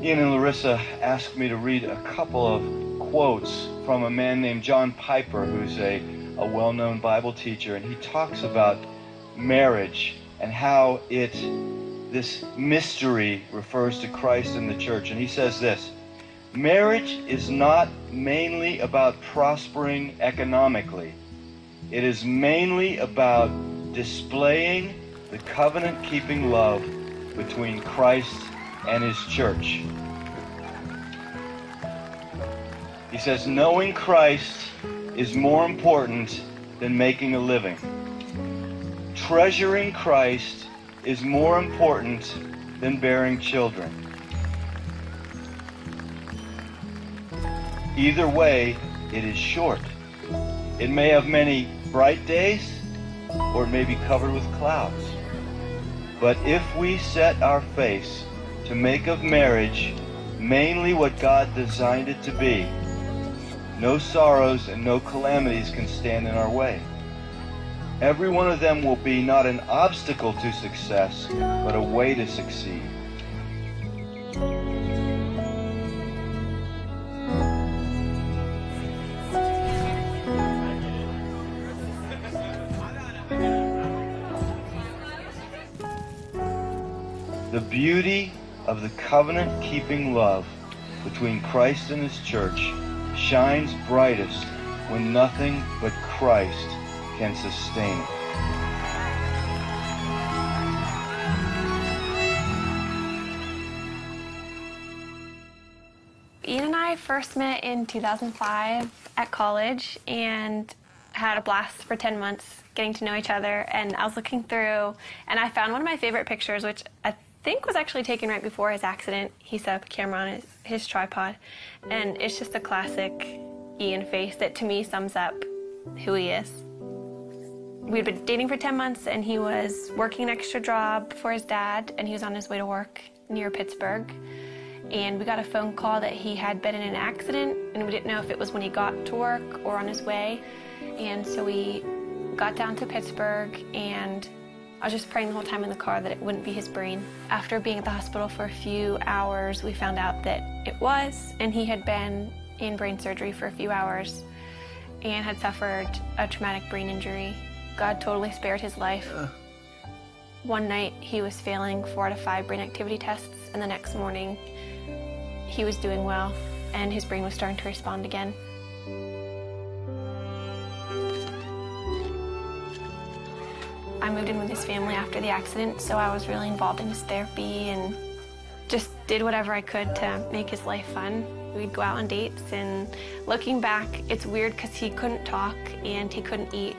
Ian and Larissa asked me to read a couple of quotes from a man named John Piper, who's a well-known Bible teacher, and he talks about marriage and how this mystery refers to Christ and the church. And he says this: marriage is not mainly about prospering economically. It is mainly about displaying the covenant-keeping love between Christ and his church. He says, knowing Christ is more important than making a living. Treasuring Christ is more important than bearing children. Either way, it is short. It may have many bright days, or it may be covered with clouds. But if we set our face to make of marriage mainly what God designed it to be, no sorrows and no calamities can stand in our way. Every one of them will be not an obstacle to success, but a way to succeed. The beauty of the covenant-keeping love between Christ and his church shines brightest when nothing but Christ can sustain it. Ian and I first met in 2005 at college and had a blast for 10 months getting to know each other. And I was looking through and I found one of my favorite pictures, which I think was actually taken right before his accident. He set up a camera on his tripod, and it's just a classic Ian face that to me sums up who he is. We'd been dating for 10 months and he was working an extra job for his dad, and he was on his way to work near Pittsburgh. And we got a phone call that he had been in an accident, and we didn't know if it was when he got to work or on his way. And so we got down to Pittsburgh, and I was just praying the whole time in the car that it wouldn't be his brain. After being at the hospital for a few hours, we found out that it was, and he had been in brain surgery for a few hours and had suffered a traumatic brain injury. God totally spared his life. One night he was failing 4 out of 5 brain activity tests, and the next morning he was doing well and his brain was starting to respond again. I moved in with his family after the accident, so I was really involved in his therapy and just did whatever I could to make his life fun. We'd go out on dates, and looking back, it's weird because he couldn't talk and he couldn't eat.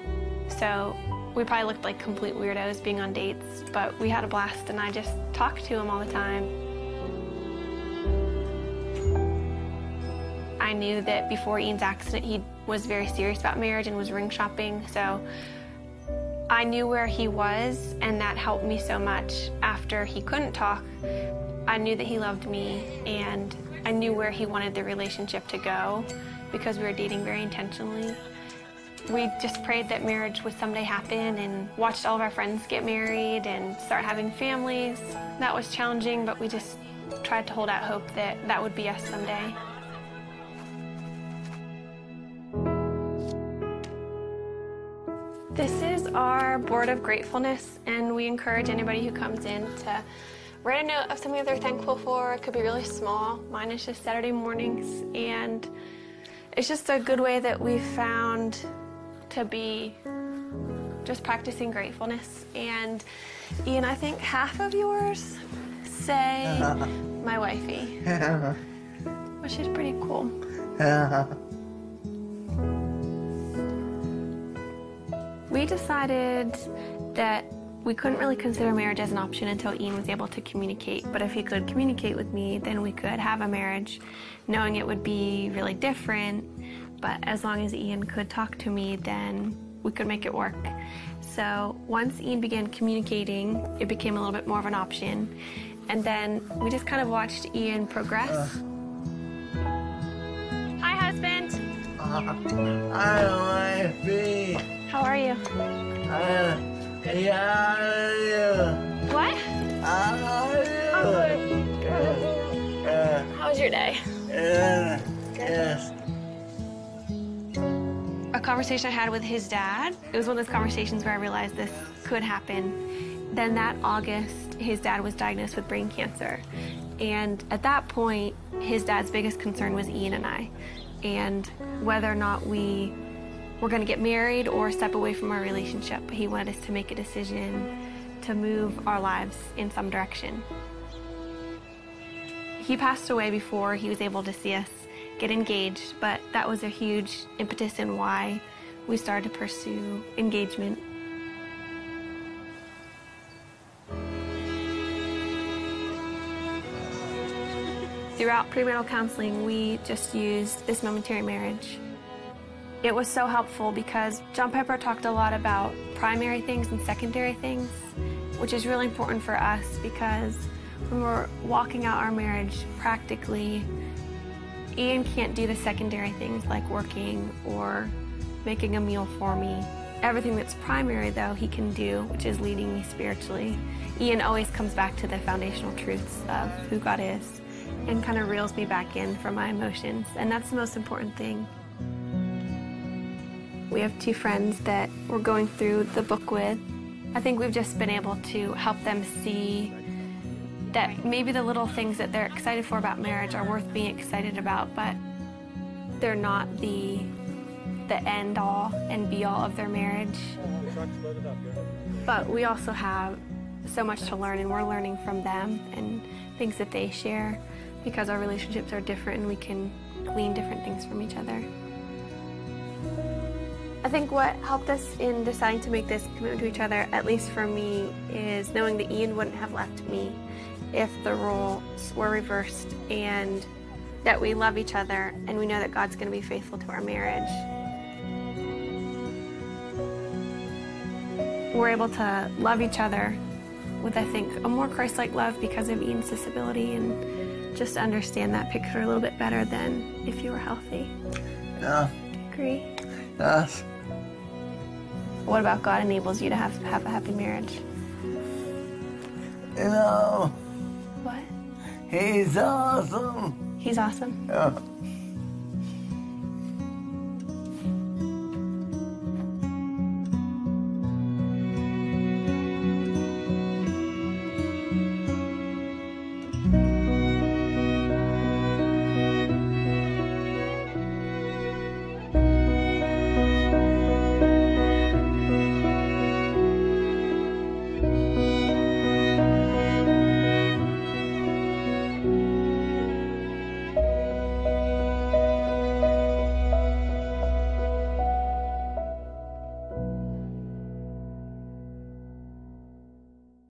So we probably looked like complete weirdos being on dates, but we had a blast, and I just talked to him all the time. I knew that before Ian's accident, he was very serious about marriage and was ring shopping, so I knew where he was, and that helped me so much. After he couldn't talk, I knew that he loved me, and I knew where he wanted the relationship to go because we were dating very intentionally. We just prayed that marriage would someday happen and watched all of our friends get married and start having families. That was challenging, but we just tried to hold out hope that that would be us someday. This is our board of gratefulness, and we encourage anybody who comes in to write a note of something that they're thankful for. It could be really small. Mine is just Saturday mornings, and it's just a good way that we've found to be just practicing gratefulness. And Ian, I think half of yours say my wifey, which is pretty cool. We decided that we couldn't really consider marriage as an option until Ian was able to communicate. But if he could communicate with me, then we could have a marriage, knowing it would be really different. But as long as Ian could talk to me, then we could make it work. So once Ian began communicating, it became a little bit more of an option. And then we just kind of watched Ian progress. I want to be. How are you? What? How was your day? Yes. A conversation I had with his dad, it was one of those conversations where I realized this could happen. Then that August, his dad was diagnosed with brain cancer. And at that point, his dad's biggest concern was Ian and I, and whether or not we were going to get married or step away from our relationship. He wanted us to make a decision to move our lives in some direction. He passed away before he was able to see us get engaged, but that was a huge impetus in why we started to pursue engagement. Throughout premarital counseling, we just used this momentary marriage. It was so helpful because John Piper talked a lot about primary things and secondary things, which is really important for us because when we're walking out our marriage practically, Ian can't do the secondary things like working or making a meal for me. Everything that's primary, though, he can do, which is leading me spiritually. Ian always comes back to the foundational truths of who God is and kind of reels me back in from my emotions, and that's the most important thing. We have two friends that we're going through the book with. I think we've just been able to help them see that maybe the little things that they're excited for about marriage are worth being excited about, but they're not the end all and be all of their marriage. But we also have so much to learn, and we're learning from them and things that they share because our relationships are different and we can glean different things from each other. I think what helped us in deciding to make this commitment to each other, at least for me, is knowing that Ian wouldn't have left me if the roles were reversed, and that we love each other and we know that God's going to be faithful to our marriage. We're able to love each other with, I think, a more Christ-like love because of Ian's disability, and just understand that picture a little bit better than if you were healthy. Yeah. Do you agree? Yes. What about God enables you to have a happy marriage? You know, What? he's awesome. He's awesome. Yeah.